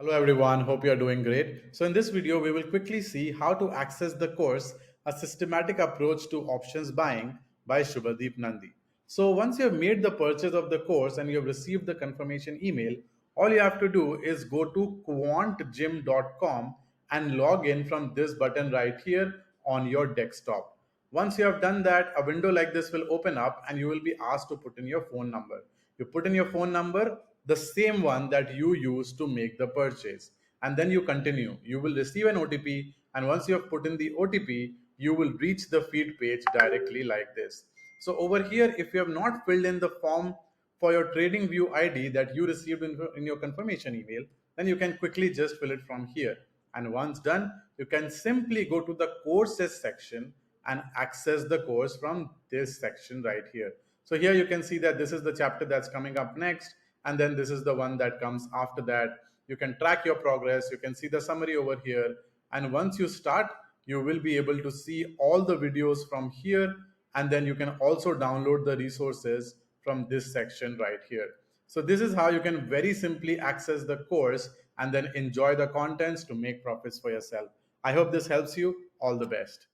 Hello everyone, hope you are doing great. So in this video, we will quickly see how to access the course, A Systematic Approach to Options Buying by Shubhadeep Nandi. So once you have made the purchase of the course and you have received the confirmation email, all you have to do is go to quantitative.com and log in from this button right here on your desktop. Once you have done that, a window like this will open up and you will be asked to put in your phone number. You put in your phone number, the same one that you use to make the purchase, and then you continue. You will receive an OTP, and once you have put in the OTP, you will reach the feed page directly like this. So over here, if you have not filled in the form for your trading view ID that you received in your confirmation email, then you can quickly just fill it from here. And once done, you can simply go to the courses section and access the course from this section right here. So here you can see that this is the chapter that's coming up next, and then this is the one that comes after that. You can track your progress, you can see the summary over here, and once you start, you will be able to see all the videos from here, and then you can also download the resources from this section right here. So this is how you can very simply access the course and then enjoy the contents to make profits for yourself. I hope this helps you. All the best.